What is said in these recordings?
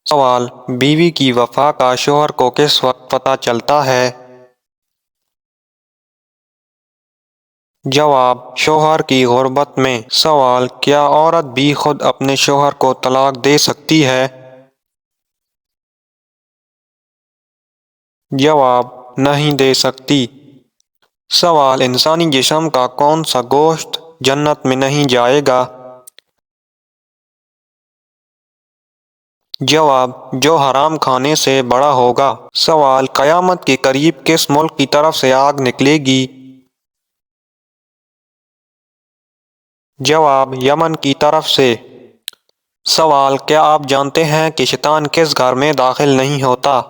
سوال: بیوی کی وفا کا شوہر کو کس وقت پتہ چلتا ہے؟ جواب: شوہر کی غربت میں۔ سوال: کیا عورت بھی خود اپنے شوہر کو طلاق دے سکتی ہے؟ جواب: نہیں دے سکتی۔ سوال: انسانی جسم کا کون سا گوشت جنت میں نہیں جائے گا؟ جواب: جو حرام کھانے سے بڑا ہوگا۔ سوال: قیامت کے قریب کس ملک کی طرف سے آگ نکلے گی؟ جواب: یمن کی طرف سے۔ سوال: کیا آپ جانتے ہیں کہ شیطان کس گھر میں داخل نہیں ہوتا؟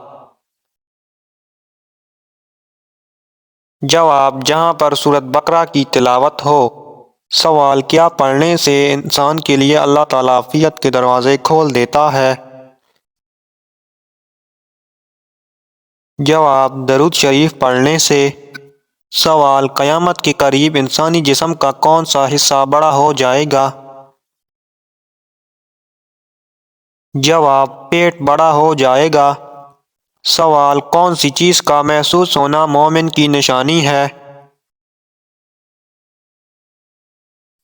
جواب: جہاں پر سورۃ بقرہ کی تلاوت ہو۔ سوال: کیا پڑھنے سے انسان کے لیے اللہ تعالیٰ عافیت کے دروازے کھول دیتا ہے؟ جواب: درود شریف پڑھنے سے۔ سوال: قیامت کے قریب انسانی جسم کا کون سا حصہ بڑا ہو جائے گا؟ جواب: پیٹ بڑا ہو جائے گا۔ سوال: کون سی چیز کا محسوس ہونا مومن کی نشانی ہے؟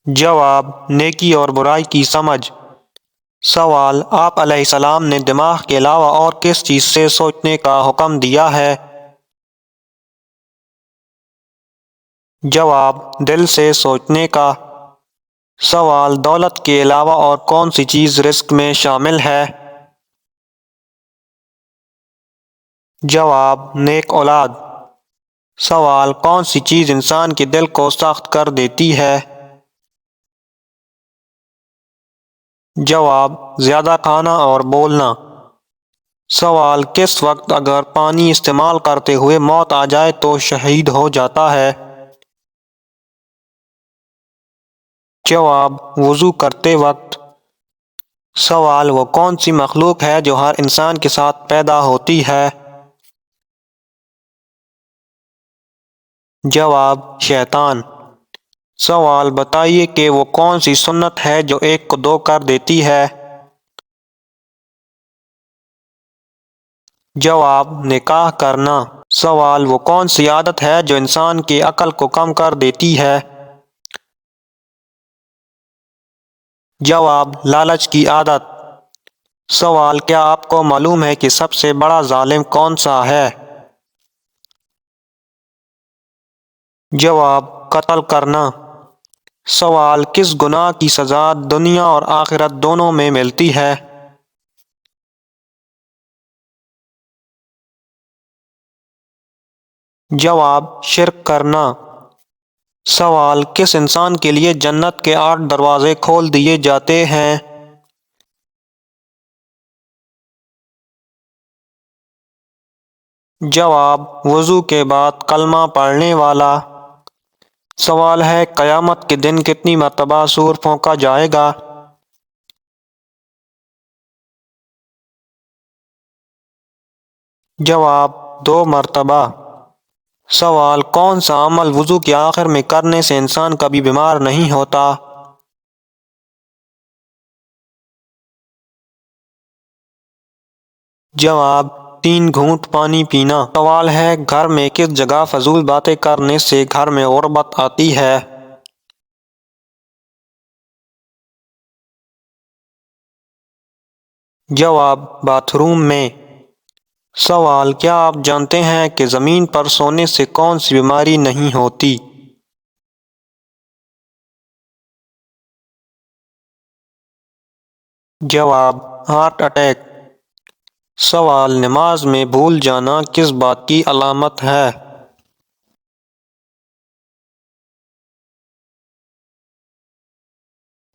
جواب: نیکی اور برائی کی سمجھ۔ سوال: آپ علیہ السلام نے دماغ کے علاوہ اور کس چیز سے سوچنے کا حکم دیا ہے؟ جواب: دل سے سوچنے کا۔ سوال: دولت کے علاوہ اور کون سی چیز رزق میں شامل ہے؟ جواب: نیک اولاد۔ سوال: کون سی چیز انسان کے دل کو سخت کر دیتی ہے؟ جواب: زیادہ کھانا اور بولنا۔ سوال: کس وقت اگر پانی استعمال کرتے ہوئے موت آ جائے تو شہید ہو جاتا ہے؟ جواب: وضو کرتے وقت۔ سوال: وہ کون سی مخلوق ہے جو ہر انسان کے ساتھ پیدا ہوتی ہے؟ جواب: شیطان۔ سوال: بتائیے کہ وہ کون سی سنت ہے جو ایک کو دو کر دیتی ہے؟ جواب: نکاح کرنا۔ سوال: وہ کون سی عادت ہے جو انسان کی عقل کو کم کر دیتی ہے؟ جواب: لالچ کی عادت۔ سوال: کیا آپ کو معلوم ہے کہ سب سے بڑا ظالم کون سا ہے؟ جواب: قتل کرنا۔ سوال: کس گناہ کی سزا دنیا اور آخرت دونوں میں ملتی ہے؟ جواب: شرک کرنا۔ سوال: کس انسان کے لیے جنت کے 8 دروازے کھول دیے جاتے ہیں؟ جواب: وضو کے بعد کلمہ پڑھنے والا۔ سوال ہے: قیامت کے دن کتنی مرتبہ سور پھونکا جائے گا؟ جواب: 2 مرتبہ۔ سوال: کون سا عمل وضو کے آخر میں کرنے سے انسان کبھی بیمار نہیں ہوتا؟ جواب: 3 گھونٹ پانی پینا۔ سوال ہے: گھر میں کس جگہ فضول باتیں کرنے سے گھر میں غربت آتی ہے؟ جواب: باتھ روم میں۔ سوال: کیا آپ جانتے ہیں کہ زمین پر سونے سے کون سی بیماری نہیں ہوتی؟ جواب: ہارٹ اٹیک۔ سوال: نماز میں بھول جانا کس بات کی علامت ہے؟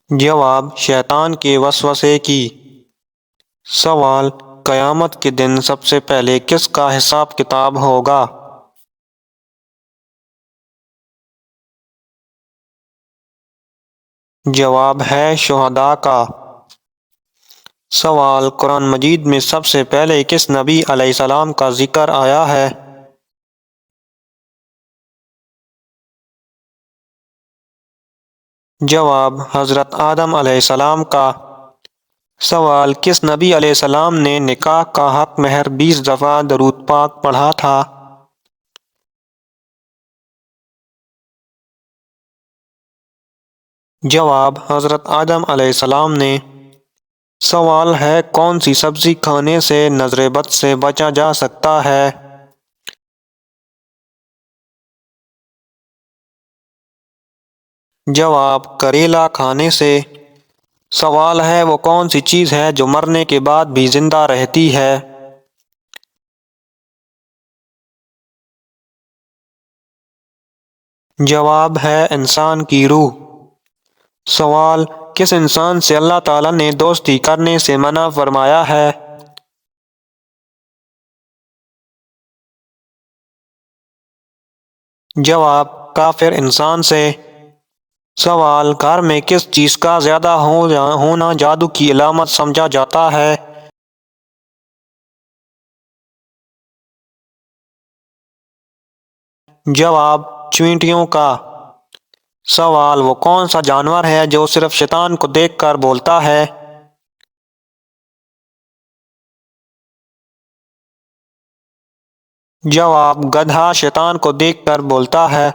جواب: شیطان کے وسوسے کی۔ سوال: قیامت کے دن سب سے پہلے کس کا حساب کتاب ہوگا؟ جواب ہے شہداء کا۔ سوال: قرآن مجید میں سب سے پہلے کس نبی علیہ السلام کا ذکر آیا ہے؟ جواب: حضرت آدم علیہ السلام کا۔ سوال: کس نبی علیہ السلام نے نکاح کا حق مہر 20 دفعہ درود پاک پڑھا تھا؟ جواب: حضرت آدم علیہ السلام نے۔ سوال ہے: کون سی سبزی کھانے سے نظر بد سے بچا جا سکتا ہے؟ جواب: کریلا کھانے سے۔ سوال ہے: وہ کون سی چیز ہے جو مرنے کے بعد بھی زندہ رہتی ہے؟ جواب ہے انسان کی روح۔ سوال: کس انسان سے اللہ تعالیٰ نے دوستی کرنے سے منع فرمایا ہے؟ جواب: کافر انسان سے۔ سوال: گھر میں کس چیز کا زیادہ ہونا جادو کی علامت سمجھا جاتا ہے؟ جواب: چیونٹیوں کا۔ سوال: وہ کون سا جانور ہے جو صرف شیطان کو دیکھ کر بولتا ہے؟ جواب: گدھا شیطان کو دیکھ کر بولتا ہے۔